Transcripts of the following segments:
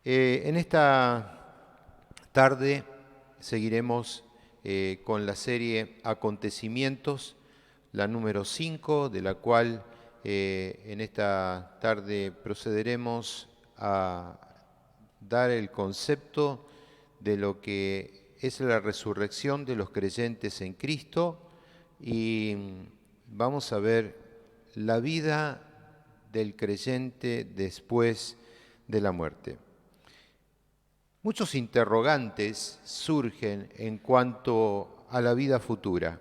En esta tarde seguiremos con la serie Acontecimientos, la número 5, de la cual en esta tarde procederemos a dar el concepto de lo que es la resurrección de los creyentes en Cristo y vamos a ver la vida del creyente después de la muerte. Muchos interrogantes surgen en cuanto a la vida futura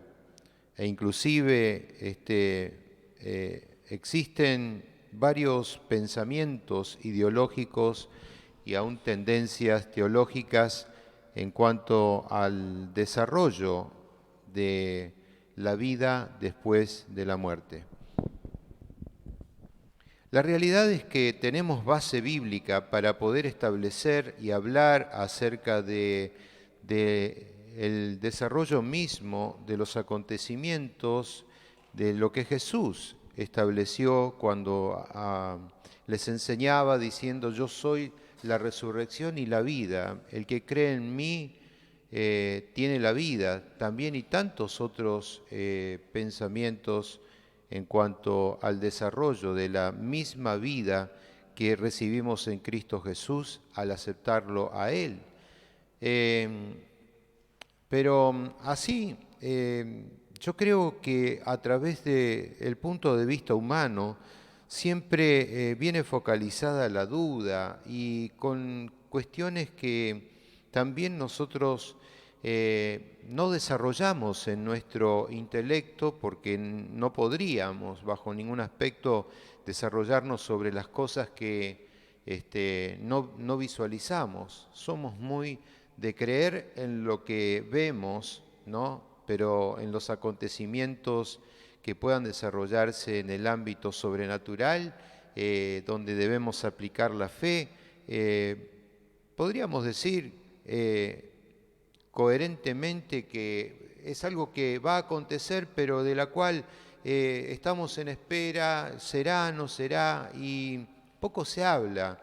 e inclusive existen varios pensamientos ideológicos y aún tendencias teológicas en cuanto al desarrollo de la vida después de la muerte. La realidad es que tenemos base bíblica para poder establecer y hablar acerca de el desarrollo mismo de los acontecimientos, de lo que Jesús estableció cuando les enseñaba diciendo: yo soy la resurrección y la vida, el que cree en mí tiene la vida, también, y tantos otros pensamientos en cuanto al desarrollo de la misma vida que recibimos en Cristo Jesús al aceptarlo a Él. Pero así, yo creo que a través del punto de vista humano siempre viene focalizada la duda y con cuestiones que también nosotros no desarrollamos en nuestro intelecto porque no podríamos bajo ningún aspecto desarrollarnos sobre las cosas que no visualizamos. Somos muy de creer en lo que vemos, ¿no? Pero en los acontecimientos que puedan desarrollarse en el ámbito sobrenatural, donde debemos aplicar la fe, podríamos decir coherentemente que es algo que va a acontecer, pero de la cual estamos en espera, será, no será, y poco se habla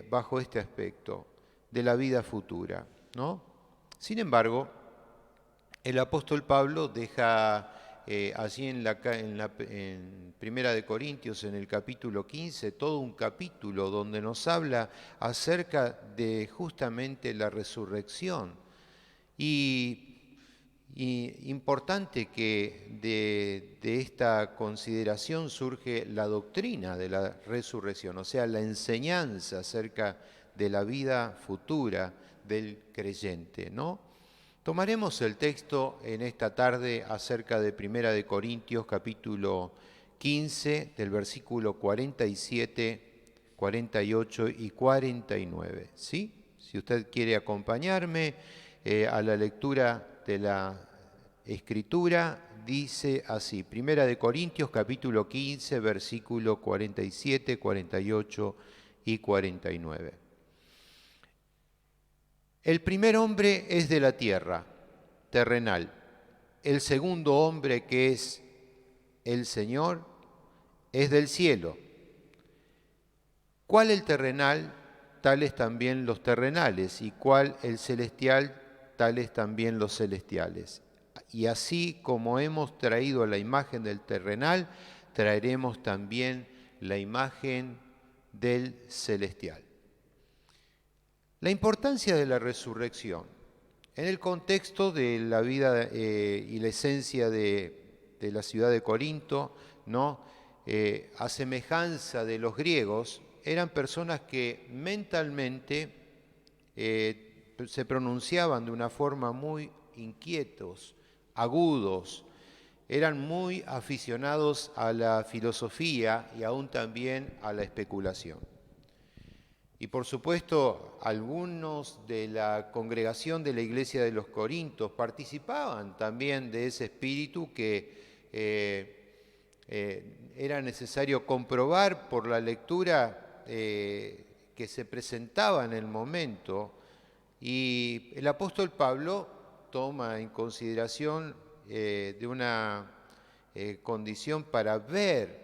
bajo este aspecto de la vida futura, ¿no? Sin embargo, el apóstol Pablo deja allí en Primera de Corintios, en el capítulo 15, todo un capítulo donde nos habla acerca de justamente la resurrección. Y importante que de esta consideración surge la doctrina de la resurrección, o sea, la enseñanza acerca de la vida futura del creyente, ¿no? Tomaremos el texto en esta tarde acerca de Primera de Corintios, capítulo 15, del versículo 47, 48 y 49, ¿sí? Si usted quiere acompañarme a la lectura de la Escritura, dice así: Primera de Corintios, capítulo 15, versículo 47, 48 y 49. El primer hombre es de la tierra, terrenal. El segundo hombre, que es el Señor, es del cielo. ¿Cuál el terrenal? Tales también los terrenales. ¿Y cuál el celestial? Tales también los celestiales. Y así como hemos traído la imagen del terrenal, traeremos también la imagen del celestial. La importancia de la resurrección en el contexto de la vida y la esencia de la ciudad de Corinto, ¿no? A semejanza de los griegos, eran personas que mentalmente se pronunciaban de una forma muy inquietos, agudos, eran muy aficionados a la filosofía y aún también a la especulación. Y por supuesto, algunos de la congregación de la iglesia de los Corintios participaban también de ese espíritu que era necesario comprobar por la lectura que se presentaba en el momento. Y el apóstol Pablo toma en consideración de una condición para ver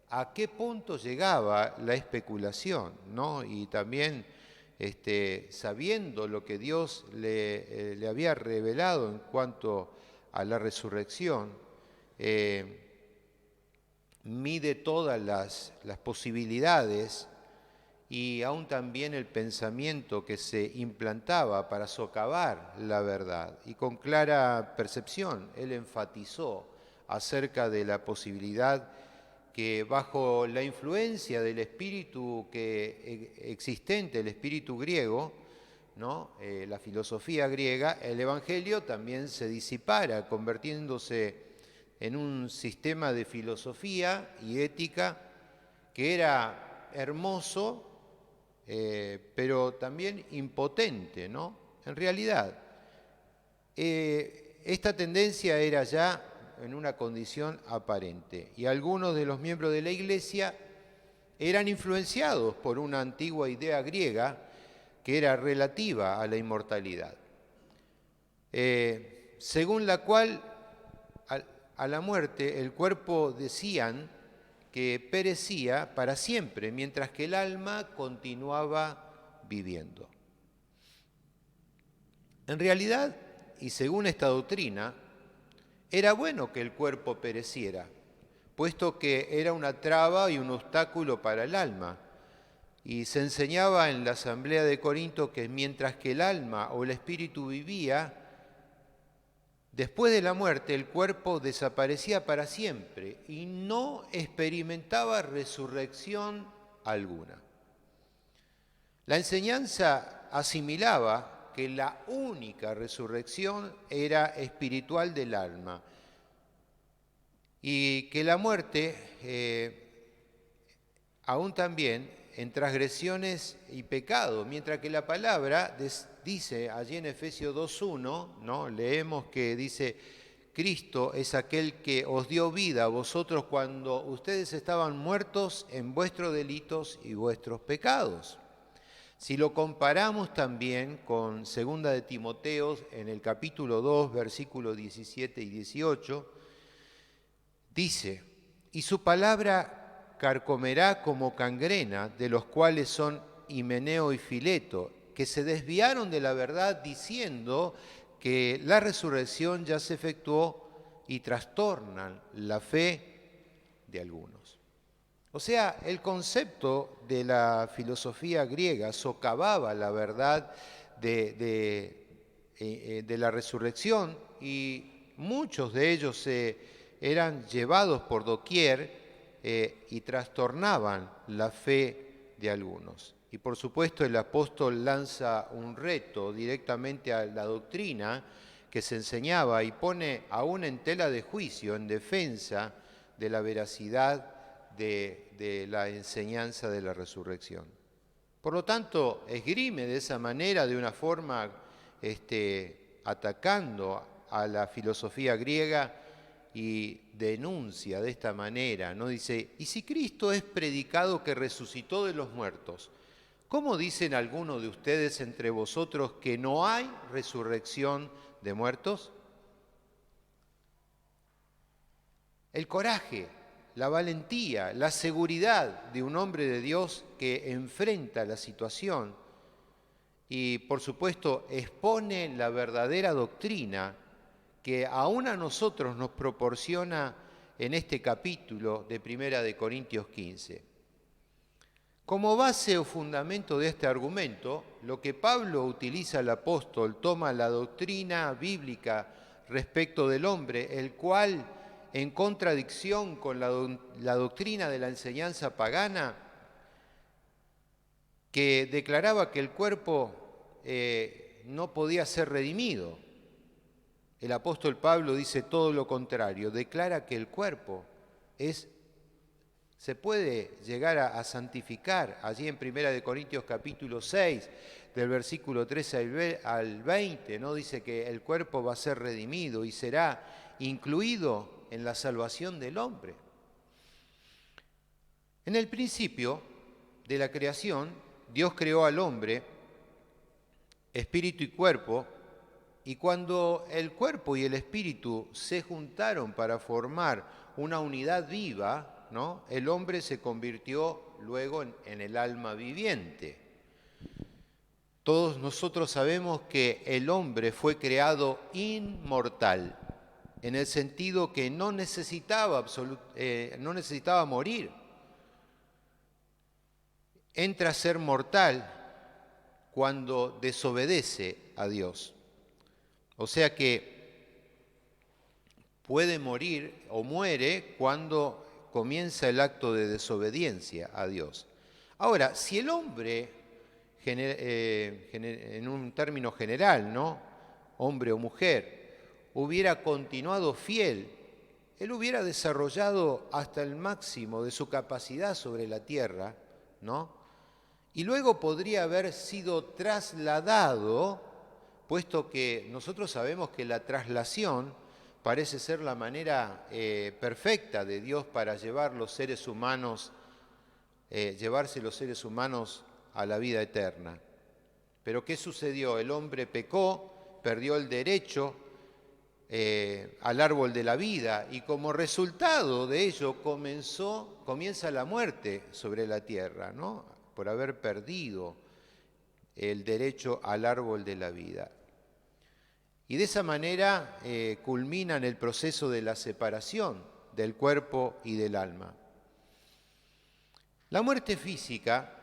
a qué punto llegaba la especulación, ¿no? Y también sabiendo lo que Dios le había revelado en cuanto a la resurrección, mide todas las posibilidades y aún también el pensamiento que se implantaba para socavar la verdad. Y con clara percepción, él enfatizó acerca de la posibilidad que bajo la influencia del espíritu existente, el espíritu griego, ¿no? La filosofía griega, el Evangelio también se disipara, convirtiéndose en un sistema de filosofía y ética que era hermoso, pero también impotente, ¿no? En realidad, esta tendencia era ya en una condición aparente y algunos de los miembros de la Iglesia eran influenciados por una antigua idea griega que era relativa a la inmortalidad, según la cual a la muerte el cuerpo decían que perecía para siempre, mientras que el alma continuaba viviendo. En realidad, y según esta doctrina, era bueno que el cuerpo pereciera, puesto que era una traba y un obstáculo para el alma. Y se enseñaba en la asamblea de Corinto que mientras que el alma o el espíritu vivía, después de la muerte el cuerpo desaparecía para siempre y no experimentaba resurrección alguna. La enseñanza asimilaba que la única resurrección era espiritual del alma y que la muerte aún también en transgresiones y pecados, mientras que la palabra dice allí en Efesios 2.1, ¿no? Leemos que dice, Cristo es aquel que os dio vida a vosotros cuando ustedes estaban muertos en vuestros delitos y vuestros pecados. Si lo comparamos también con 2 de Timoteo en el capítulo 2, versículos 17 y 18, dice, y su palabra carcomerá como cangrena, de los cuales son Himeneo y Fileto, que se desviaron de la verdad diciendo que la resurrección ya se efectuó y trastornan la fe de algunos. O sea, el concepto de la filosofía griega socavaba la verdad de la resurrección y muchos de ellos eran llevados por doquier y trastornaban la fe de algunos. Y por supuesto el apóstol lanza un reto directamente a la doctrina que se enseñaba y pone aún en tela de juicio en defensa de la veracidad de la enseñanza de la resurrección. Por lo tanto, esgrime de esa manera, de una forma atacando a la filosofía griega, y denuncia de esta manera, ¿no? Dice, ¿y si Cristo es predicado que resucitó de los muertos? ¿Cómo dicen algunos de ustedes entre vosotros que no hay resurrección de muertos? El coraje, la valentía, la seguridad de un hombre de Dios que enfrenta la situación y, por supuesto, expone la verdadera doctrina que aún a nosotros nos proporciona en este capítulo de 1 de Corintios 15. Como base o fundamento de este argumento, lo que Pablo utiliza el apóstol toma la doctrina bíblica respecto del hombre, el cual, en contradicción con la doctrina de la enseñanza pagana, que declaraba que el cuerpo no podía ser redimido. El apóstol Pablo dice todo lo contrario, declara que el cuerpo se puede llegar a santificar. Allí en 1 de Corintios capítulo 6, del versículo 13 al 20, ¿no? Dice que el cuerpo va a ser redimido y será incluido en la salvación del hombre. En el principio de la creación, Dios creó al hombre, espíritu y cuerpo, y cuando el cuerpo y el espíritu se juntaron para formar una unidad viva, ¿no? El hombre se convirtió luego en el alma viviente. Todos nosotros sabemos que el hombre fue creado inmortal, en el sentido que no necesitaba morir. Entra a ser mortal cuando desobedece a Dios. O sea que puede morir o muere cuando comienza el acto de desobediencia a Dios. Ahora, si el hombre, en un término general, ¿no? Hombre o mujer, hubiera continuado fiel, él hubiera desarrollado hasta el máximo de su capacidad sobre la tierra, ¿no? Y luego podría haber sido trasladado, puesto que nosotros sabemos que la traslación parece ser la manera perfecta de Dios para llevarse los seres humanos a la vida eterna. Pero ¿qué sucedió? El hombre pecó, perdió el derecho al árbol de la vida, y como resultado de ello comienza la muerte sobre la tierra, ¿no? Por haber perdido el derecho al árbol de la vida. Y de esa manera culminan el proceso de la separación del cuerpo y del alma. La muerte física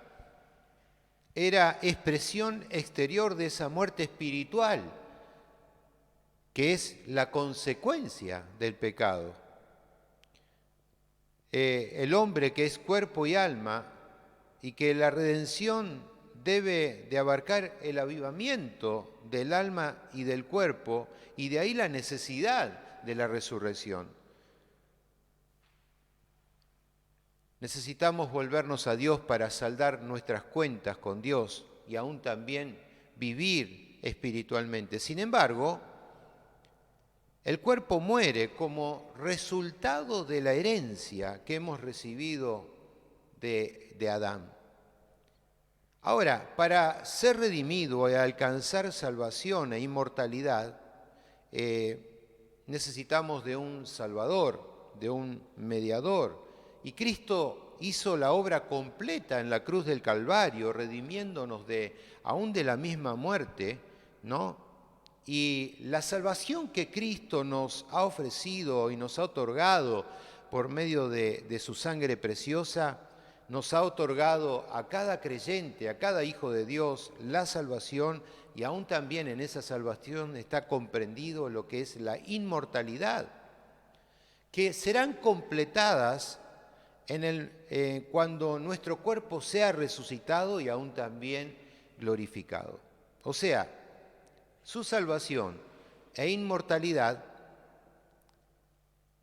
era expresión exterior de esa muerte espiritual, que es la consecuencia del pecado. El hombre, que es cuerpo y alma, y que la redención debe de abarcar el avivamiento del alma y del cuerpo, y de ahí la necesidad de la resurrección. Necesitamos volvernos a Dios para saldar nuestras cuentas con Dios y aún también vivir espiritualmente. Sin embargo, el cuerpo muere como resultado de la herencia que hemos recibido de Adán. Ahora, para ser redimido y alcanzar salvación e inmortalidad, necesitamos de un Salvador, de un mediador. Y Cristo hizo la obra completa en la cruz del Calvario, redimiéndonos aún de la misma muerte, ¿no? Y la salvación que Cristo nos ha ofrecido y nos ha otorgado por medio de su sangre preciosa, nos ha otorgado a cada creyente, a cada hijo de Dios, la salvación, y aún también en esa salvación está comprendido lo que es la inmortalidad, que serán completadas cuando nuestro cuerpo sea resucitado y aún también glorificado. O sea, su salvación e inmortalidad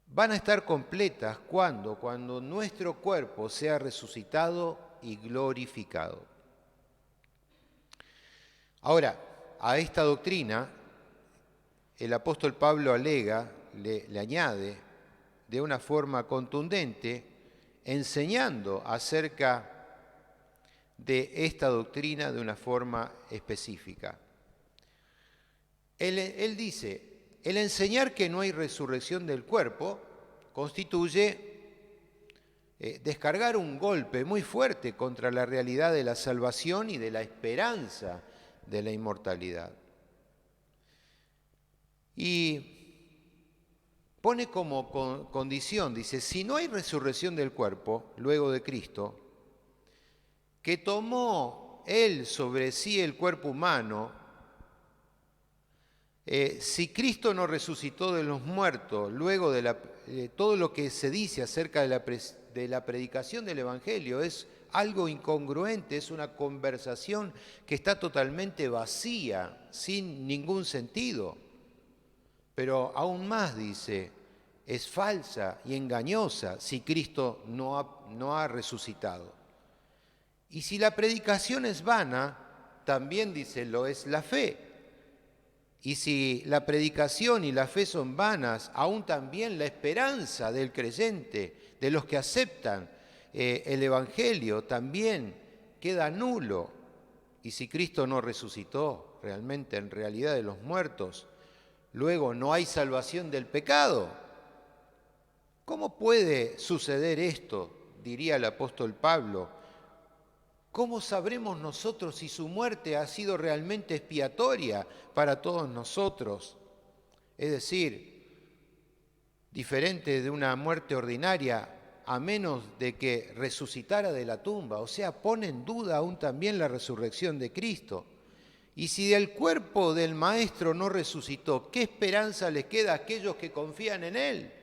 van a estar completas cuando nuestro cuerpo sea resucitado y glorificado. Ahora, a esta doctrina el apóstol Pablo le añade de una forma contundente, enseñando acerca de esta doctrina de una forma específica. Él dice: el enseñar que no hay resurrección del cuerpo constituye descargar un golpe muy fuerte contra la realidad de la salvación y de la esperanza de la inmortalidad. Y pone como condición, dice: si no hay resurrección del cuerpo luego de Cristo, que tomó Él sobre sí el cuerpo humano, si Cristo no resucitó de los muertos, luego de todo lo que se dice acerca de la predicación del Evangelio es algo incongruente, es una conversación que está totalmente vacía, sin ningún sentido. Pero aún más dice, es falsa y engañosa si Cristo no ha resucitado. Y si la predicación es vana, también dice, lo es la fe. Y si la predicación y la fe son vanas, aún también la esperanza del creyente, de los que aceptan el Evangelio, también queda nulo. Y si Cristo no resucitó realmente en realidad de los muertos, luego no hay salvación del pecado. ¿Cómo puede suceder esto? Diría el apóstol Pablo. ¿Cómo sabremos nosotros si su muerte ha sido realmente expiatoria para todos nosotros? Es decir, diferente de una muerte ordinaria, a menos de que resucitara de la tumba. O sea, pone en duda aún también la resurrección de Cristo. Y si del cuerpo del Maestro no resucitó, ¿qué esperanza les queda a aquellos que confían en Él?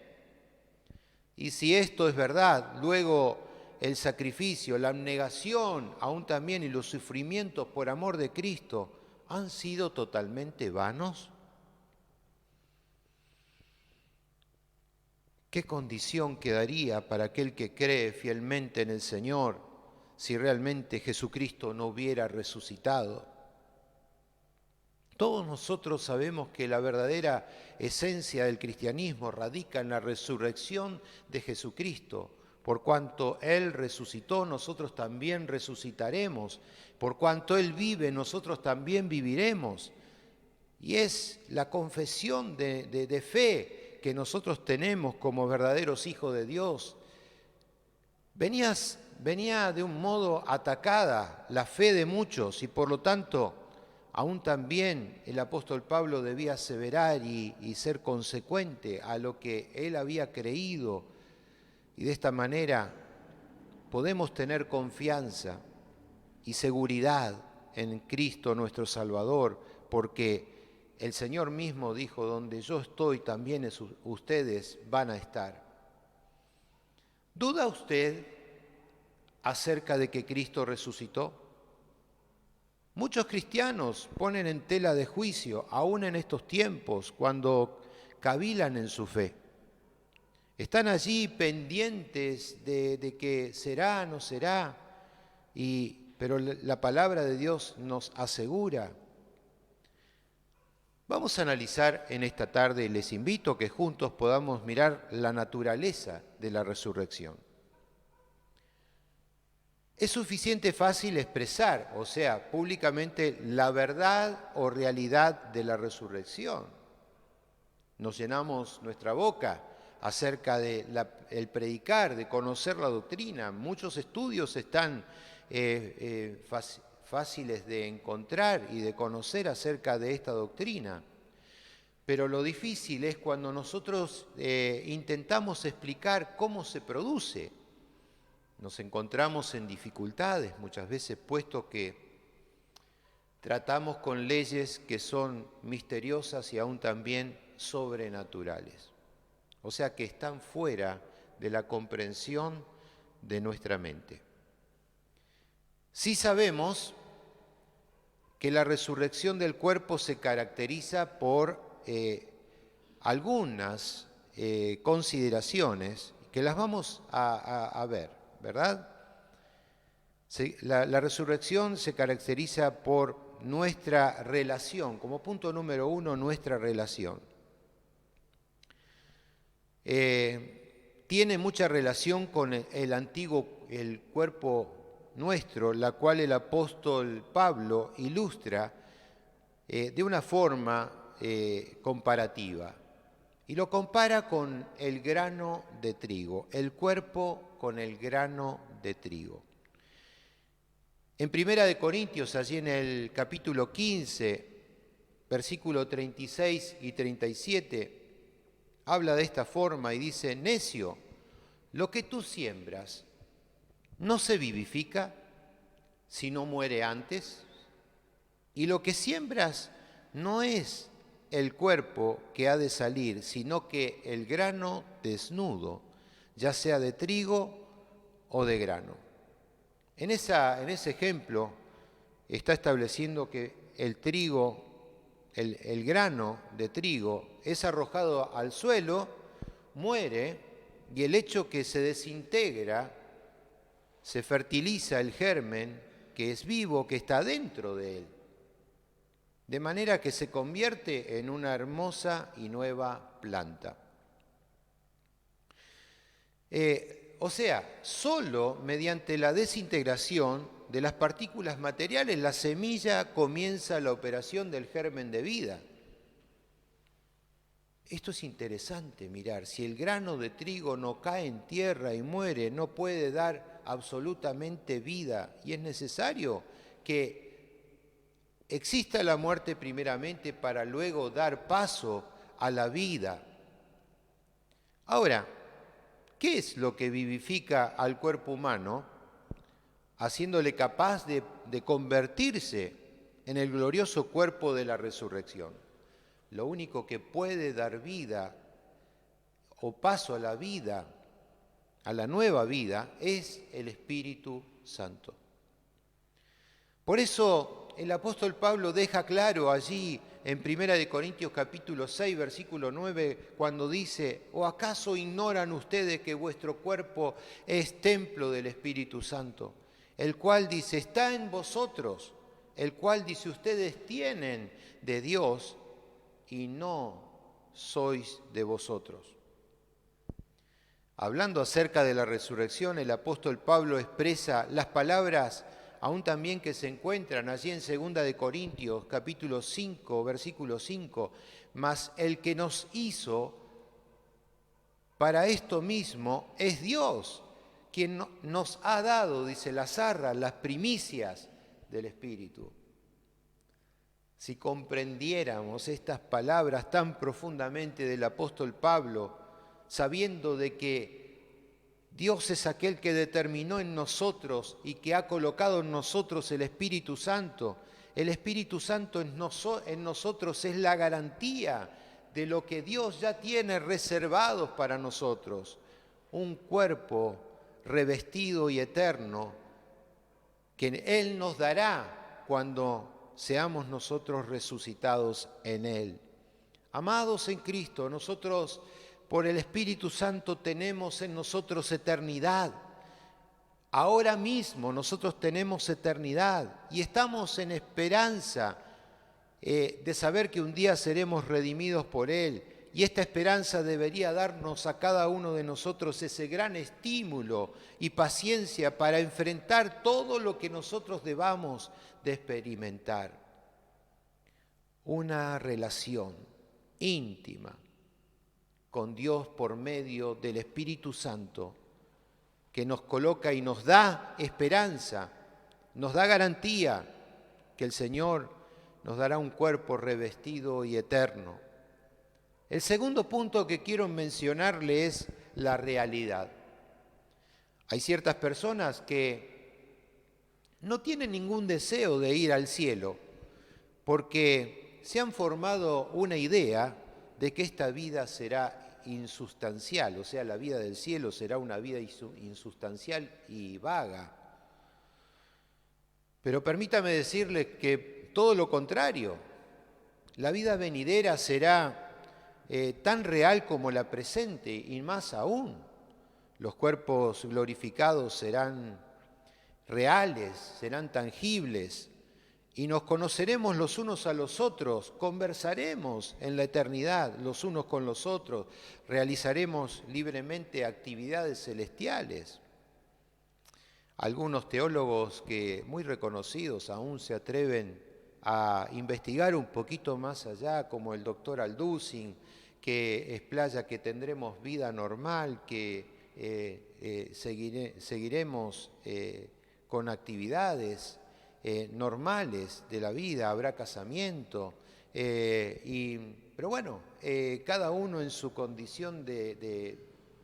Y si esto es verdad, luego el sacrificio, la abnegación, aún también y los sufrimientos por amor de Cristo, ¿han sido totalmente vanos? ¿Qué condición quedaría para aquel que cree fielmente en el Señor si realmente Jesucristo no hubiera resucitado? Todos nosotros sabemos que la verdadera esencia del cristianismo radica en la resurrección de Jesucristo. Por cuanto Él resucitó, nosotros también resucitaremos. Por cuanto Él vive, nosotros también viviremos. Y es la confesión de fe que nosotros tenemos como verdaderos hijos de Dios. Venía de un modo atacada la fe de muchos y por lo tanto aún también el apóstol Pablo debía aseverar y ser consecuente a lo que él había creído. Y de esta manera podemos tener confianza y seguridad en Cristo nuestro Salvador, porque el Señor mismo dijo, donde yo estoy también ustedes van a estar. ¿Duda usted acerca de que Cristo resucitó? Muchos cristianos ponen en tela de juicio, aún en estos tiempos, cuando cavilan en su fe. Están allí pendientes de que será, no será, pero la palabra de Dios nos asegura. Vamos a analizar en esta tarde, les invito a que juntos podamos mirar la naturaleza de la resurrección. Es suficiente fácil expresar, o sea, públicamente la verdad o realidad de la resurrección. Nos llenamos nuestra boca acerca del predicar, de conocer la doctrina. Muchos estudios están fáciles de encontrar y de conocer acerca de esta doctrina. Pero lo difícil es cuando nosotros intentamos explicar cómo se produce. Nos encontramos en dificultades muchas veces, puesto que tratamos con leyes que son misteriosas y aún también sobrenaturales. O sea que están fuera de la comprensión de nuestra mente. Sí sabemos que la resurrección del cuerpo se caracteriza por algunas consideraciones que las vamos a ver, ¿verdad? La resurrección se caracteriza por nuestra relación, como punto número 1, nuestra relación. Tiene mucha relación con el cuerpo nuestro, la cual el apóstol Pablo ilustra de una forma comparativa. Y lo compara con el grano de trigo, el cuerpo con el grano de trigo. En Primera de Corintios, allí en el capítulo 15, versículo 36 y 37, habla de esta forma y dice, necio, lo que tú siembras no se vivifica si no muere antes, y lo que siembras no es el cuerpo que ha de salir, sino que el grano desnudo, ya sea de trigo o de grano. En ese ejemplo está estableciendo que el trigo, el grano de trigo, es arrojado al suelo, muere, y el hecho que se desintegra, se fertiliza el germen, que es vivo, que está dentro de él. De manera que se convierte en una hermosa y nueva planta. O sea, solo mediante la desintegración de las partículas materiales la semilla comienza la operación del germen de vida. Esto es interesante mirar. Si el grano de trigo no cae en tierra y muere, no puede dar absolutamente vida. Y es necesario que exista la muerte primeramente para luego dar paso a la vida. Ahora, ¿qué es lo que vivifica al cuerpo humano, haciéndole capaz de convertirse en el glorioso cuerpo de la resurrección? Lo único que puede dar vida o paso a la vida, a la nueva vida, es el Espíritu Santo. Por eso el apóstol Pablo deja claro allí en 1 Corintios capítulo 6, versículo 9, cuando dice: ¿o acaso ignoran ustedes que vuestro cuerpo es templo del Espíritu Santo, el cual dice está en vosotros, el cual dice ustedes tienen de Dios y no sois de vosotros? Hablando acerca de la resurrección, el apóstol Pablo expresa las palabras aún también que se encuentran allí en 2 Corintios capítulo 5, versículo 5, mas el que nos hizo para esto mismo es Dios, quien nos ha dado, dice las arras, las primicias del Espíritu. Si comprendiéramos estas palabras tan profundamente del apóstol Pablo, sabiendo de que Dios es aquel que determinó en nosotros y que ha colocado en nosotros el Espíritu Santo. El Espíritu Santo en nosotros es la garantía de lo que Dios ya tiene reservado para nosotros. Un cuerpo revestido y eterno que Él nos dará cuando seamos nosotros resucitados en Él. Amados en Cristo, nosotros por el Espíritu Santo tenemos en nosotros eternidad. Ahora mismo nosotros tenemos eternidad y estamos en esperanza de saber que un día seremos redimidos por Él. Y esta esperanza debería darnos a cada uno de nosotros ese gran estímulo y paciencia para enfrentar todo lo que nosotros debamos de experimentar. Una relación íntima con Dios por medio del Espíritu Santo, que nos coloca y nos da esperanza, nos da garantía que el Señor nos dará un cuerpo revestido y eterno. El segundo punto que quiero mencionarle es la realidad. Hay ciertas personas que no tienen ningún deseo de ir al cielo porque se han formado una idea de que esta vida será insustancial, o sea, la vida del cielo será una vida insustancial y vaga. Pero permítame decirles que todo lo contrario, la vida venidera será tan real como la presente y más aún. Los cuerpos glorificados serán reales, serán tangibles y nos conoceremos los unos a los otros, conversaremos en la eternidad los unos con los otros, realizaremos libremente actividades celestiales. Algunos teólogos que muy reconocidos aún se atreven a investigar un poquito más allá, como el doctor Alducin, que explaya que tendremos vida normal, que seguiremos con actividades normales de la vida, habrá casamiento, pero bueno, cada uno en su condición de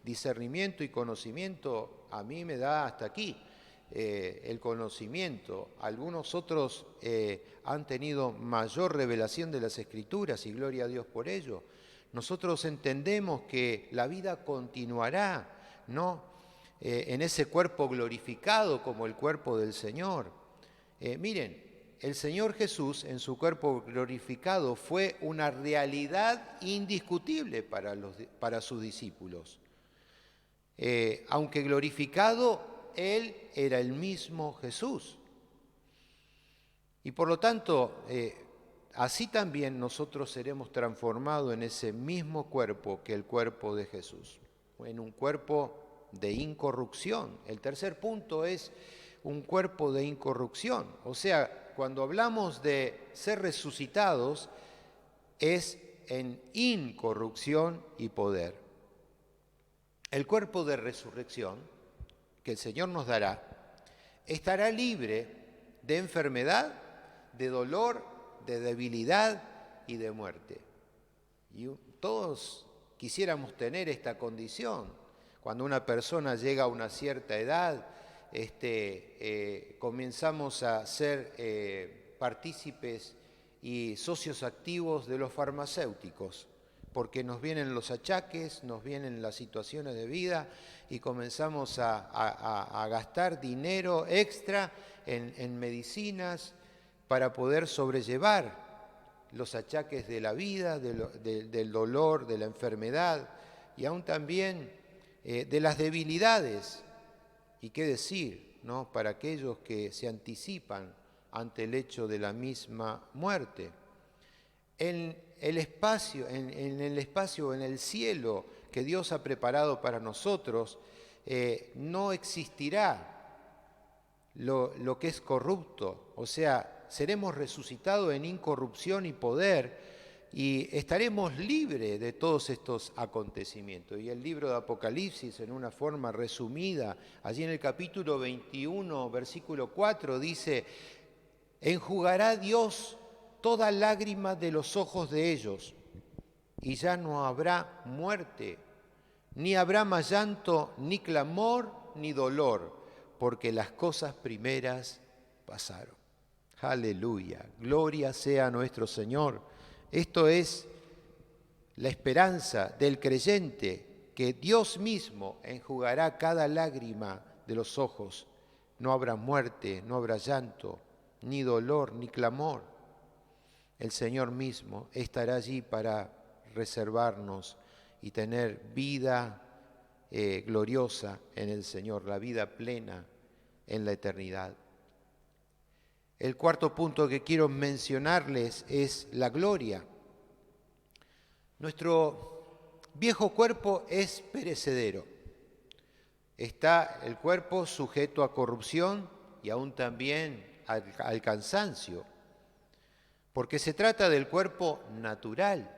discernimiento y conocimiento, a mí me da hasta aquí el conocimiento. Algunos otros han tenido mayor revelación de las Escrituras y gloria a Dios por ello. Nosotros entendemos que la vida continuará, ¿no? En ese cuerpo glorificado como el cuerpo del Señor. Miren, el Señor Jesús en su cuerpo glorificado fue una realidad indiscutible para sus discípulos. Aunque glorificado, Él era el mismo Jesús. Y por lo tanto, así también nosotros seremos transformados en ese mismo cuerpo que el cuerpo de Jesús, en un cuerpo de incorrupción. El tercer punto es un cuerpo de incorrupción. O sea, cuando hablamos de ser resucitados, es en incorrupción y poder. El cuerpo de resurrección que el Señor nos dará estará libre de enfermedad, de dolor, de debilidad y de muerte. Y todos quisiéramos tener esta condición. Cuando una persona llega a una cierta edad, comenzamos a ser partícipes y socios activos de los farmacéuticos, porque nos vienen los achaques, nos vienen las situaciones de vida y comenzamos a gastar dinero extra en medicinas para poder sobrellevar los achaques de la vida, del dolor, de la enfermedad y aún también de las debilidades. ¿Y qué decir, ¿no?, para aquellos que se anticipan ante el hecho de la misma muerte? En el espacio, en el cielo que Dios ha preparado para nosotros, no existirá lo que es corrupto, o sea, seremos resucitados en incorrupción y poder y estaremos libres de todos estos acontecimientos. Y el libro de Apocalipsis, en una forma resumida, allí en el capítulo 21, versículo 4, dice: enjugará Dios toda lágrima de los ojos de ellos, y ya no habrá muerte, ni habrá más llanto, ni clamor, ni dolor, porque las cosas primeras pasaron. Aleluya, gloria sea a nuestro Señor. Esto es la esperanza del creyente, que Dios mismo enjugará cada lágrima de los ojos. No habrá muerte, no habrá llanto, ni dolor, ni clamor. El Señor mismo estará allí para reservarnos y tener vida gloriosa en el Señor, la vida plena en la eternidad. El cuarto punto que quiero mencionarles es la gloria. Nuestro viejo cuerpo es perecedero. Está el cuerpo sujeto a corrupción y aún también al cansancio, porque se trata del cuerpo natural.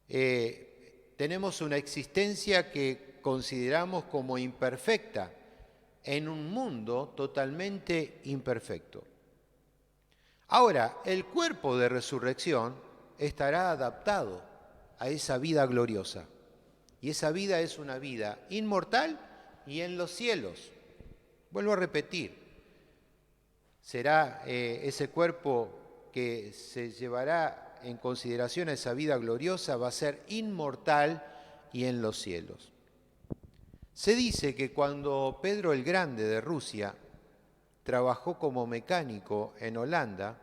Tenemos una existencia que consideramos como imperfecta en un mundo totalmente imperfecto. Ahora, el cuerpo de resurrección estará adaptado a esa vida gloriosa. Y esa vida es una vida inmortal y en los cielos. Vuelvo a repetir, será ese cuerpo que se llevará en consideración a esa vida gloriosa, va a ser inmortal y en los cielos. Se dice que cuando Pedro el Grande de Rusia trabajó como mecánico en Holanda,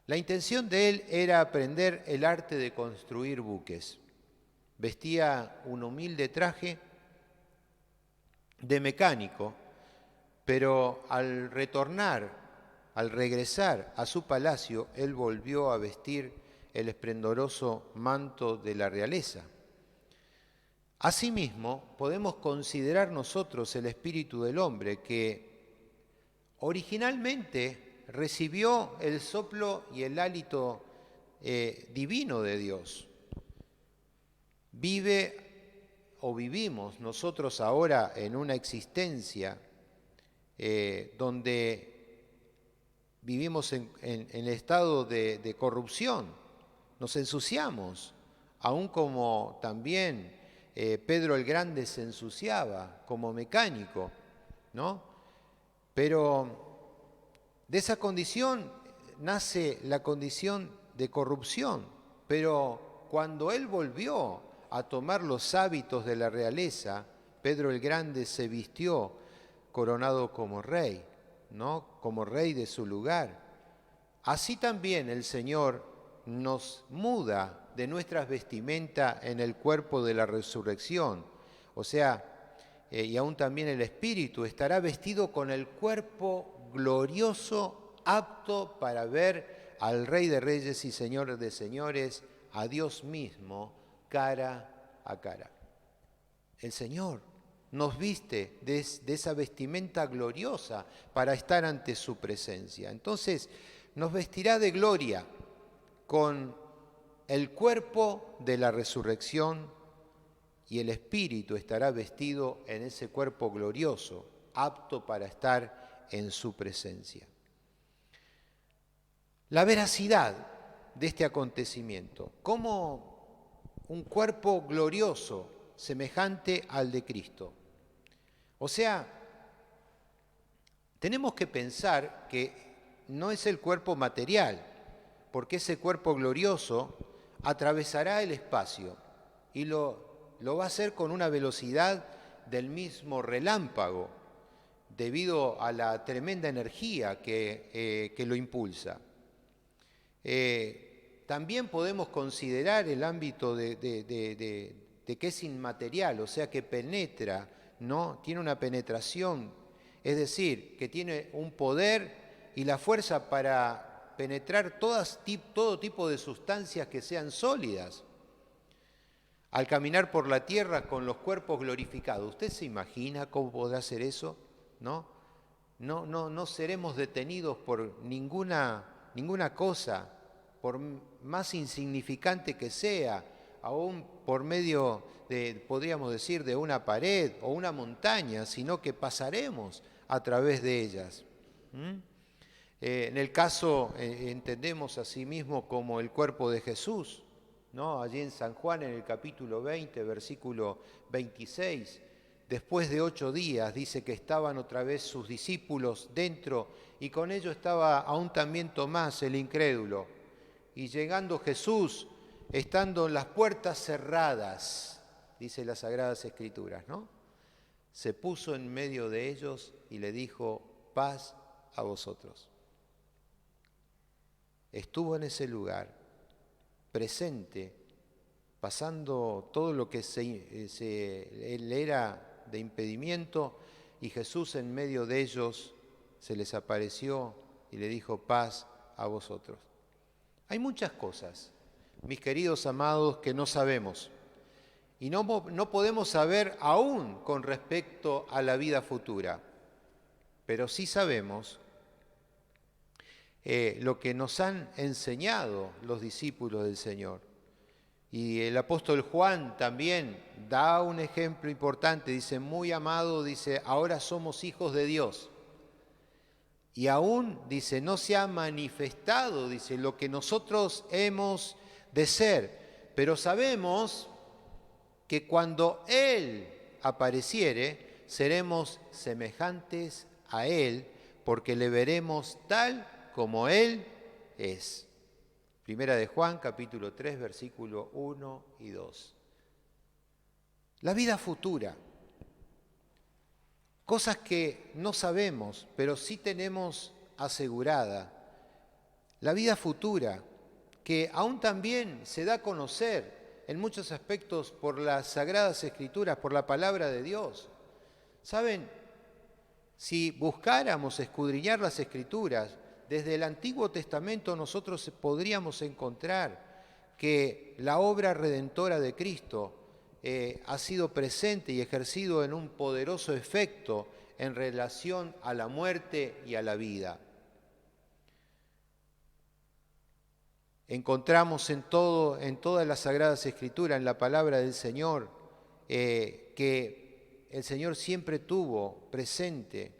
la intención de él era aprender el arte de construir buques. Vestía un humilde traje de mecánico, pero al regresar a su palacio, él volvió a vestir el esplendoroso manto de la realeza. Asimismo, podemos considerar nosotros el espíritu del hombre, que originalmente recibió el soplo y el hálito divino de Dios. Vivimos nosotros ahora en una existencia donde vivimos en el estado de corrupción, nos ensuciamos, aún como también Pedro el Grande se ensuciaba como mecánico, ¿no? Pero de esa condición nace la condición de corrupción, pero cuando él volvió a tomar los hábitos de la realeza, Pedro el Grande se vistió coronado como rey, ¿no?, como rey de su lugar. Así también el Señor nos muda de nuestras vestimentas en el cuerpo de la resurrección. O sea, y aún también el Espíritu estará vestido con el cuerpo glorioso, apto para ver al Rey de Reyes y Señor de Señores, a Dios mismo, cara a cara. El Señor nos viste de esa vestimenta gloriosa para estar ante su presencia. Entonces, nos vestirá de gloria con el cuerpo de la resurrección y el espíritu estará vestido en ese cuerpo glorioso, apto para estar en su presencia. La veracidad de este acontecimiento, como un cuerpo glorioso semejante al de Cristo. O sea, tenemos que pensar que no es el cuerpo material, porque ese cuerpo glorioso atravesará el espacio y lo va a hacer con una velocidad del mismo relámpago, debido a la tremenda energía que lo impulsa. También podemos considerar el ámbito de que es inmaterial, o sea que penetra, ¿no? Tiene una penetración, es decir, que tiene un poder y la fuerza para penetrar todo tipo de sustancias que sean sólidas. Al caminar por la tierra con los cuerpos glorificados, ¿usted se imagina cómo podrá hacer eso? No seremos detenidos por ninguna cosa, por más insignificante que sea, aún por medio de, podríamos decir, de una pared o una montaña, sino que pasaremos a través de ellas. En el caso, entendemos asimismo como el cuerpo de Jesús, ¿no? Allí en San Juan, en el capítulo 20, versículo 26, después de 8 días, dice que estaban otra vez sus discípulos dentro y con ellos estaba aún también Tomás, el incrédulo. Y llegando Jesús, estando las puertas cerradas, dice las Sagradas Escrituras, ¿no? Se puso en medio de ellos y le dijo, paz a vosotros. Estuvo en ese lugar, presente, pasando todo lo que le era de impedimento, y Jesús en medio de ellos se les apareció y le dijo, paz a vosotros. Hay muchas cosas, mis queridos amados, que no sabemos y no podemos saber aún con respecto a la vida futura, pero sí sabemos lo que nos han enseñado los discípulos del Señor. Y el apóstol Juan también da un ejemplo importante, dice, muy amado, dice, ahora somos hijos de Dios. Y aún, dice, no se ha manifestado, dice, lo que nosotros hemos de ser, pero sabemos que cuando Él apareciere, seremos semejantes a Él, porque le veremos tal como Él es. Primera de Juan, capítulo 3, versículo 1 y 2. La vida futura. Cosas que no sabemos, pero sí tenemos asegurada. La vida futura, que aún también se da a conocer en muchos aspectos por las Sagradas Escrituras, por la palabra de Dios. ¿Saben? Si buscáramos escudriñar las Escrituras, desde el Antiguo Testamento nosotros podríamos encontrar que la obra redentora de Cristo ha sido presente y ejercido en un poderoso efecto en relación a la muerte y a la vida. Encontramos en todas las Sagradas Escrituras, en la palabra del Señor, que el Señor siempre tuvo presente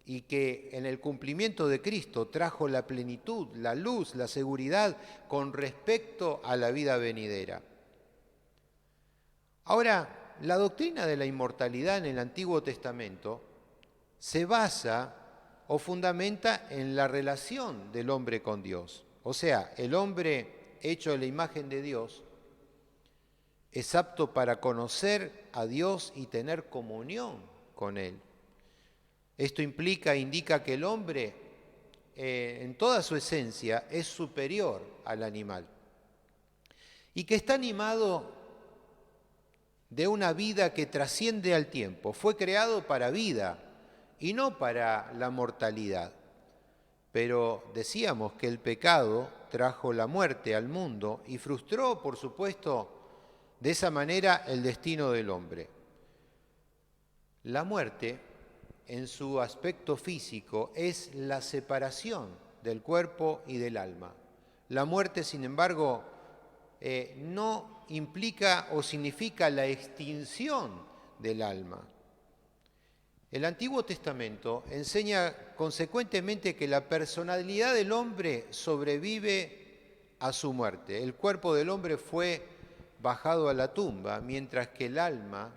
y que en el cumplimiento de Cristo trajo la plenitud, la luz, la seguridad con respecto a la vida venidera. Ahora, la doctrina de la inmortalidad en el Antiguo Testamento se basa o fundamenta en la relación del hombre con Dios. O sea, el hombre hecho a la imagen de Dios es apto para conocer a Dios y tener comunión con Él. Esto indica que el hombre, en toda su esencia, es superior al animal y que está animado de una vida que trasciende al tiempo. Fue creado para vida y no para la mortalidad. Pero decíamos que el pecado trajo la muerte al mundo y frustró, por supuesto, de esa manera el destino del hombre. La muerte, en su aspecto físico, es la separación del cuerpo y del alma. La muerte, sin embargo, no implica o significa la extinción del alma. El Antiguo Testamento enseña consecuentemente que la personalidad del hombre sobrevive a su muerte. El cuerpo del hombre fue bajado a la tumba, mientras que el alma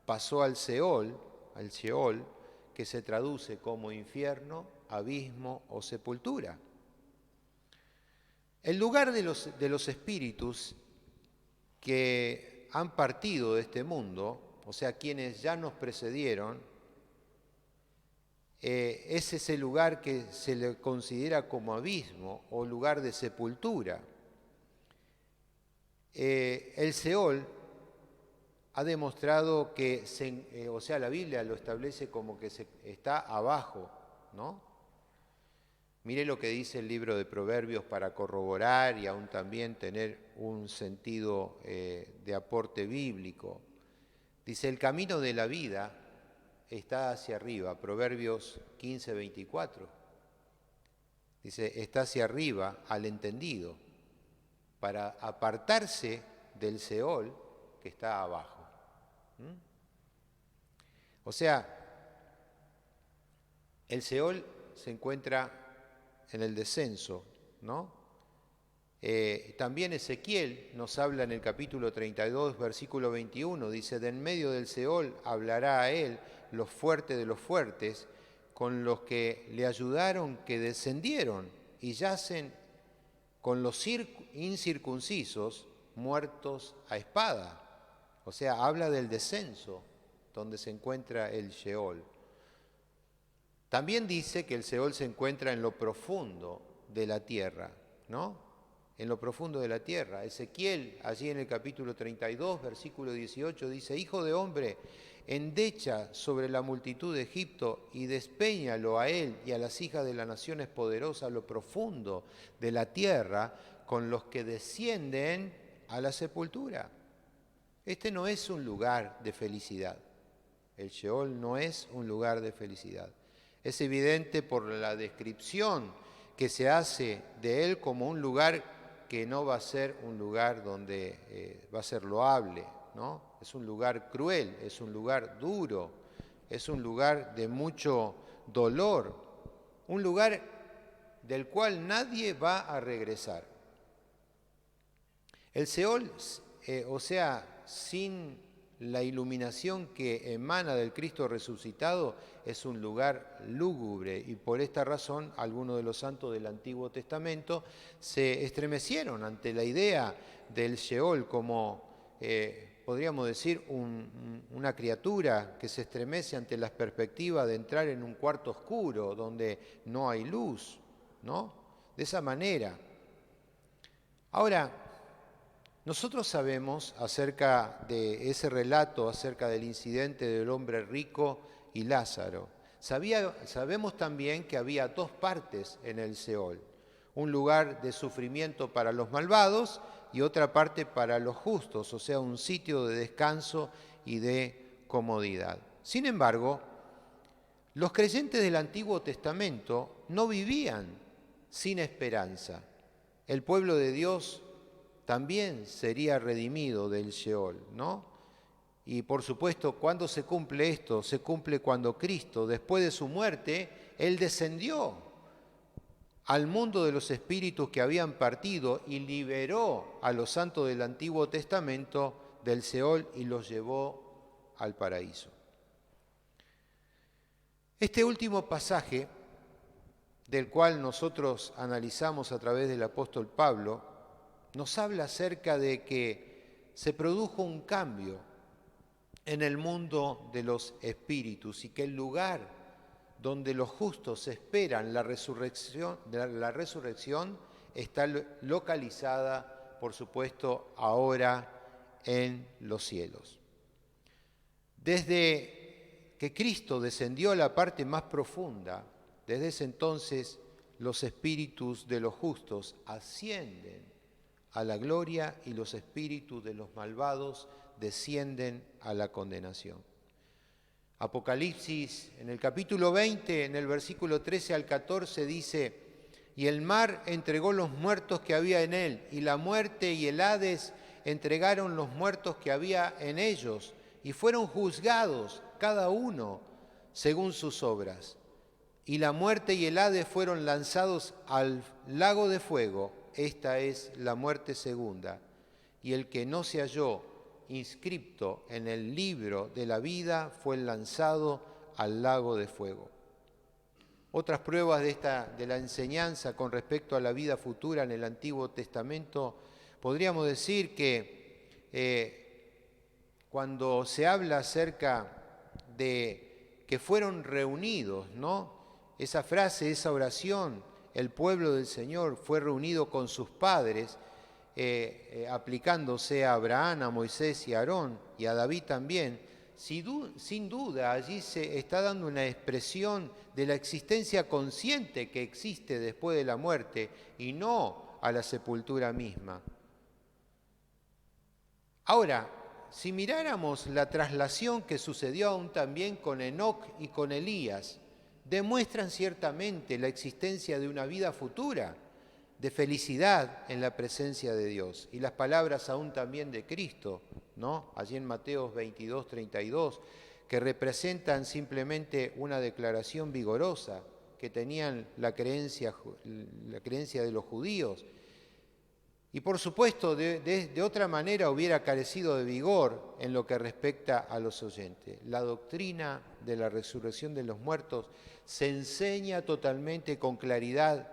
pasó al Seol, que se traduce como infierno, abismo o sepultura. El lugar de los espíritus que han partido de este mundo, o sea, quienes ya nos precedieron, es ese lugar que se le considera como abismo o lugar de sepultura. El Seol ha demostrado que, la Biblia lo establece como que está abajo, ¿no? Mire lo que dice el libro de Proverbios para corroborar y aún también tener un sentido de aporte bíblico. Dice, el camino de la vida está hacia arriba, Proverbios 15, 24. Dice, está hacia arriba al entendido, para apartarse del Seol que está abajo. O sea, el Seol se encuentra en el descenso, ¿no? También Ezequiel nos habla en el capítulo 32, versículo 21, dice, de en medio del Seol hablará a él los fuertes de los fuertes, con los que le ayudaron que descendieron y yacen con los incircuncisos muertos a espada. O sea, habla del descenso donde se encuentra el Sheol. También dice que el Seol se encuentra en lo profundo de la tierra, ¿no? En lo profundo de la tierra. Ezequiel, allí en el capítulo 32, versículo 18, dice, Hijo de hombre, endecha sobre la multitud de Egipto y despéñalo a él y a las hijas de las naciones poderosas a lo profundo de la tierra con los que descienden a la sepultura. Este no es un lugar de felicidad. El Sheol no es un lugar de felicidad. Es evidente por la descripción que se hace de él como un lugar que no va a ser un lugar donde va a ser loable, ¿no? Es un lugar cruel, es un lugar duro, es un lugar de mucho dolor, un lugar del cual nadie va a regresar. El Seol, sin la iluminación que emana del Cristo resucitado, es un lugar lúgubre y por esta razón algunos de los santos del Antiguo Testamento se estremecieron ante la idea del Sheol como, podríamos decir, una criatura que se estremece ante las perspectivas de entrar en un cuarto oscuro donde no hay luz, ¿no? De esa manera. Ahora, nosotros sabemos acerca de ese relato, acerca del incidente del hombre rico y Lázaro. Sabemos también que había dos partes en el Seol, un lugar de sufrimiento para los malvados y otra parte para los justos, o sea, un sitio de descanso y de comodidad. Sin embargo, los creyentes del Antiguo Testamento no vivían sin esperanza. El pueblo de Dios también sería redimido del Sheol, ¿no? Y por supuesto, ¿cuándo se cumple esto? Se cumple cuando Cristo, después de su muerte, Él descendió al mundo de los espíritus que habían partido y liberó a los santos del Antiguo Testamento del Seol y los llevó al paraíso. Este último pasaje, del cual nosotros analizamos a través del apóstol Pablo, nos habla acerca de que se produjo un cambio en el mundo de los espíritus y que el lugar donde los justos esperan la resurrección está localizada, por supuesto, ahora en los cielos. Desde que Cristo descendió a la parte más profunda, desde ese entonces los espíritus de los justos ascienden a la gloria y los espíritus de los malvados descienden a la condenación. Apocalipsis, en el capítulo 20, en el versículo 13 al 14, dice, Y el mar entregó los muertos que había en él, y la muerte y el Hades entregaron los muertos que había en ellos, y fueron juzgados cada uno según sus obras. Y la muerte y el Hades fueron lanzados al lago de fuego. Esta es la muerte segunda. Y el que no se halló inscripto en el libro de la vida fue lanzado al lago de fuego. Otras pruebas de la enseñanza con respecto a la vida futura en el Antiguo Testamento, podríamos decir que cuando se habla acerca de que fueron reunidos, ¿no? Esa frase, esa oración, el pueblo del Señor fue reunido con sus padres, aplicándose a Abraham, a Moisés y a Aarón, y a David también. Sin duda, allí se está dando una expresión de la existencia consciente que existe después de la muerte y no a la sepultura misma. Ahora, si miráramos la traslación que sucedió aún también con Enoc y con Elías, demuestran ciertamente la existencia de una vida futura, de felicidad en la presencia de Dios. Y las palabras aún también de Cristo, ¿no? Allí en Mateo 22, 32, que representan simplemente una declaración vigorosa que tenían la creencia de los judíos. Y por supuesto, de otra manera hubiera carecido de vigor en lo que respecta a los oyentes. La doctrina de la resurrección de los muertos se enseña totalmente con claridad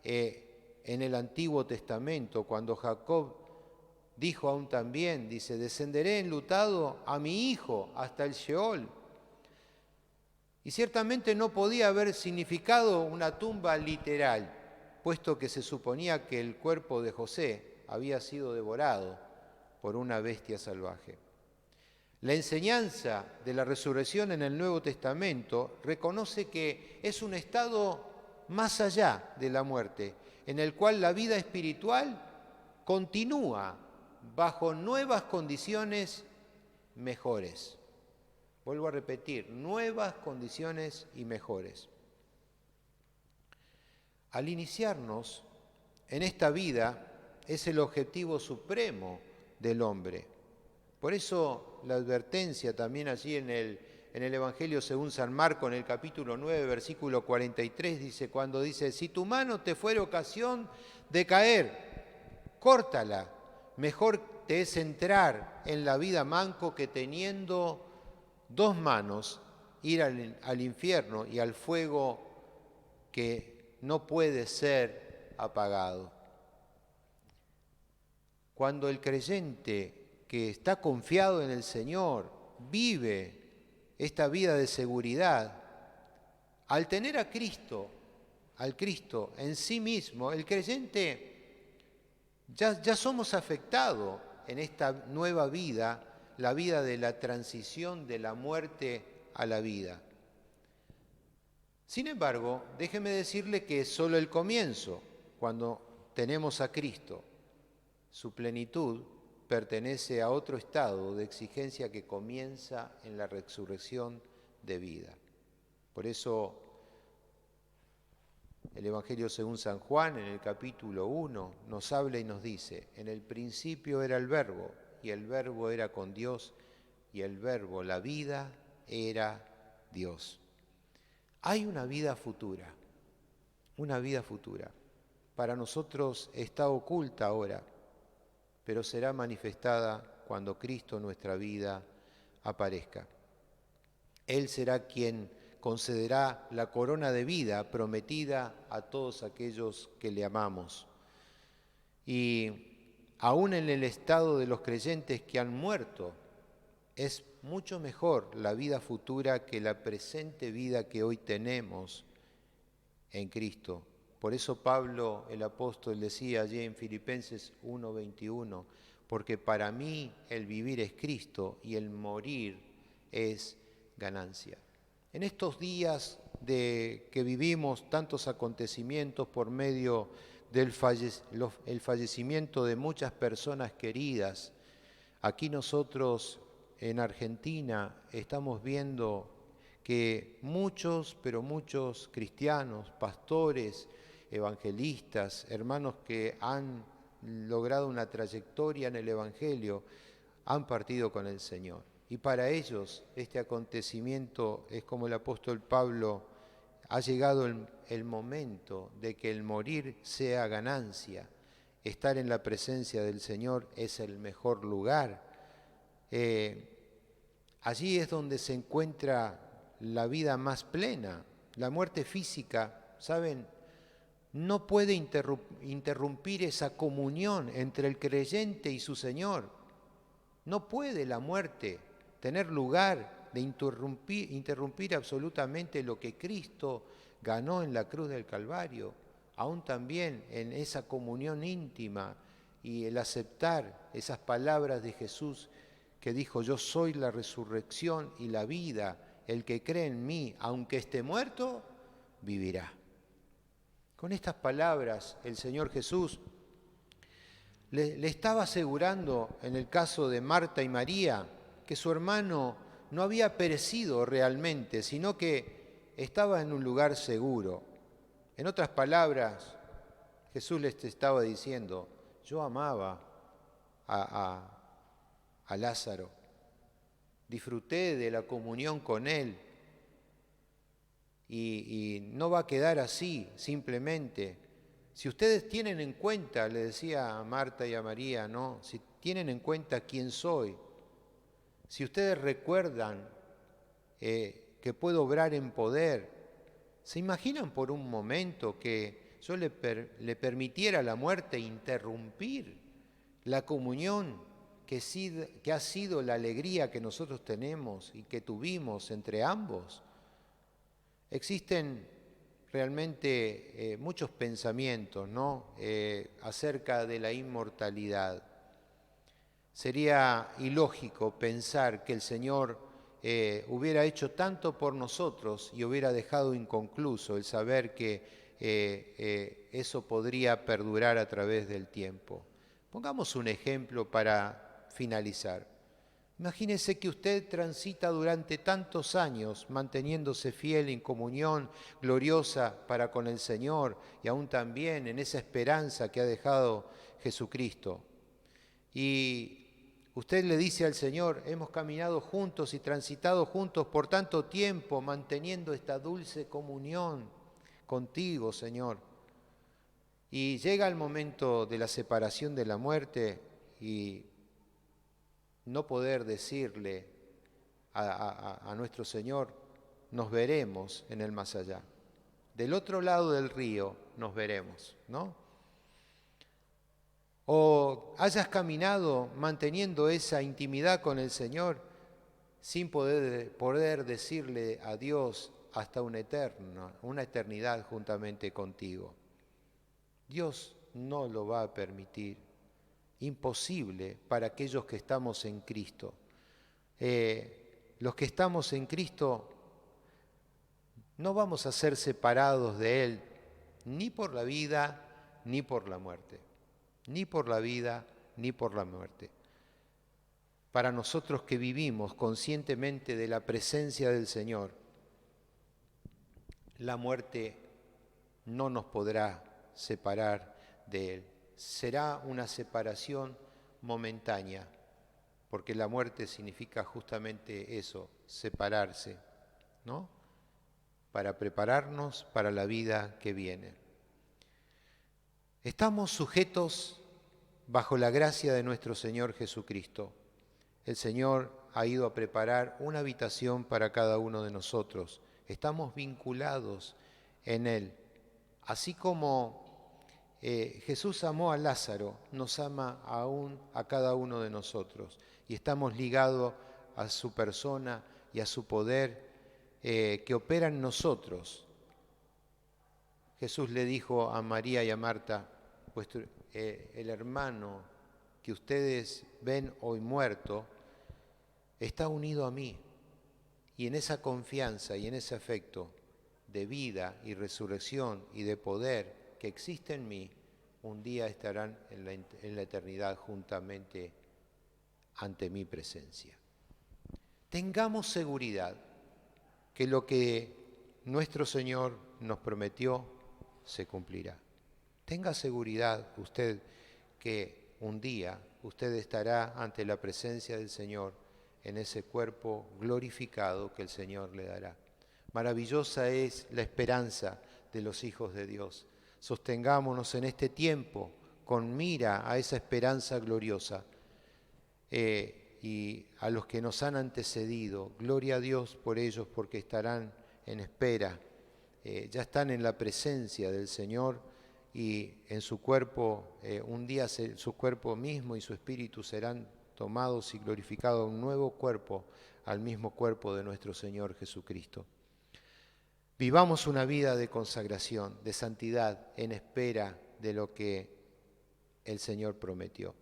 en el Antiguo Testamento, cuando Jacob dijo aún también, dice, descenderé enlutado a mi hijo hasta el Sheol. Y ciertamente no podía haber significado una tumba literal, puesto que se suponía que el cuerpo de José había sido devorado por una bestia salvaje. La enseñanza de la resurrección en el Nuevo Testamento reconoce que es un estado más allá de la muerte, en el cual la vida espiritual continúa bajo nuevas condiciones mejores. Vuelvo a repetir, nuevas condiciones y mejores. Al iniciarnos en esta vida es el objetivo supremo del hombre. Por eso la advertencia también allí en el Evangelio según San Marcos, en el capítulo 9, versículo 43, dice, cuando dice, si tu mano te fuere ocasión de caer, córtala. Mejor te es entrar en la vida manco que teniendo dos manos ir al infierno y al fuego que no puede ser apagado. Cuando el creyente que está confiado en el Señor vive esta vida de seguridad, al tener a Cristo, al Cristo en sí mismo, el creyente ya somos afectados en esta nueva vida, la vida de la transición de la muerte a la vida. Sin embargo, déjeme decirle que es solo el comienzo. Cuando tenemos a Cristo, su plenitud pertenece a otro estado de exigencia que comienza en la resurrección de vida. Por eso el Evangelio según San Juan, en el capítulo 1, nos habla y nos dice, en el principio era el Verbo, y el Verbo era con Dios, y el Verbo, la vida, era Dios. Hay una vida futura, una vida futura. Para nosotros está oculta ahora, pero será manifestada cuando Cristo, nuestra vida, aparezca. Él será quien concederá la corona de vida prometida a todos aquellos que le amamos. Y aún en el estado de los creyentes que han muerto, es mucho mejor la vida futura que la presente vida que hoy tenemos en Cristo. Por eso Pablo, el apóstol, decía allí en Filipenses 1:21, porque para mí el vivir es Cristo y el morir es ganancia. En estos días que vivimos tantos acontecimientos por medio del fallecimiento de muchas personas queridas, aquí nosotros en Argentina estamos viendo que muchos, pero muchos cristianos, pastores evangelistas, hermanos que han logrado una trayectoria en el Evangelio, han partido con el Señor. Y para ellos este acontecimiento es como el apóstol Pablo: ha llegado el momento de que el morir sea ganancia. Estar en la presencia del Señor es el mejor lugar. Allí es donde se encuentra la vida más plena. La muerte física, ¿saben?, no puede interrumpir esa comunión entre el creyente y su Señor. No puede la muerte tener lugar de interrumpir absolutamente lo que Cristo ganó en la cruz del Calvario, aún también en esa comunión íntima y el aceptar esas palabras de Jesús que dijo: yo soy la resurrección y la vida, el que cree en mí, aunque esté muerto, vivirá. Con estas palabras el Señor Jesús le estaba asegurando, en el caso de Marta y María, que su hermano no había perecido realmente, sino que estaba en un lugar seguro. En otras palabras, Jesús les estaba diciendo: yo amaba a Lázaro, disfruté de la comunión con él, y no va a quedar así simplemente. Si ustedes tienen en cuenta, le decía a Marta y a María, ¿no?, si tienen en cuenta quién soy, si ustedes recuerdan que puedo obrar en poder, ¿se imaginan por un momento que yo le permitiera a la muerte interrumpir la comunión que ha sido la alegría que nosotros tenemos y que tuvimos entre ambos? Existen realmente muchos pensamientos, ¿no?, acerca de la inmortalidad. Sería ilógico pensar que el Señor hubiera hecho tanto por nosotros y hubiera dejado inconcluso el saber que eso podría perdurar a través del tiempo. Pongamos un ejemplo para finalizar. Imagínese que usted transita durante tantos años manteniéndose fiel en comunión gloriosa para con el Señor y aún también en esa esperanza que ha dejado Jesucristo. Y usted le dice al Señor: hemos caminado juntos y transitado juntos por tanto tiempo, manteniendo esta dulce comunión contigo, Señor. Y llega el momento de la separación, de la muerte, y no poder decirle a nuestro Señor: nos veremos en el más allá. Del otro lado del río nos veremos, ¿no? O hayas caminado manteniendo esa intimidad con el Señor sin poder decirle adiós hasta una eternidad juntamente contigo. Dios no lo va a permitir. Imposible para aquellos que estamos en Cristo. Los que estamos en Cristo no vamos a ser separados de Él, ni por la vida ni por la muerte. Ni por la vida ni por la muerte. Para nosotros que vivimos conscientemente de la presencia del Señor, la muerte no nos podrá separar de Él. Será una separación momentánea, porque la muerte significa justamente eso, separarse, ¿no?, para prepararnos para la vida que viene. Estamos sujetos bajo la gracia de nuestro Señor Jesucristo. El Señor ha ido a preparar una habitación para cada uno de nosotros. Estamos vinculados en Él. Así como Jesús amó a Lázaro, nos ama aún a cada uno de nosotros. Y estamos ligados a su persona y a su poder que opera en nosotros. Jesús le dijo a María y a Marta: el hermano que ustedes ven hoy muerto está unido a mí, y en esa confianza y en ese afecto de vida y resurrección y de poder que existe en mí, un día estarán en la eternidad juntamente ante mi presencia. Tengamos seguridad que lo que nuestro Señor nos prometió se cumplirá. Tenga seguridad usted que un día usted estará ante la presencia del Señor en ese cuerpo glorificado que el Señor le dará. Maravillosa es la esperanza de los hijos de Dios. Sostengámonos en este tiempo con mira a esa esperanza gloriosa. Y a los que nos han antecedido, gloria a Dios por ellos, porque estarán en espera, ya están en la presencia del Señor, y en su cuerpo, un día su cuerpo mismo y su espíritu serán tomados y glorificados a un nuevo cuerpo, al mismo cuerpo de nuestro Señor Jesucristo. Vivamos una vida de consagración, de santidad, en espera de lo que el Señor prometió.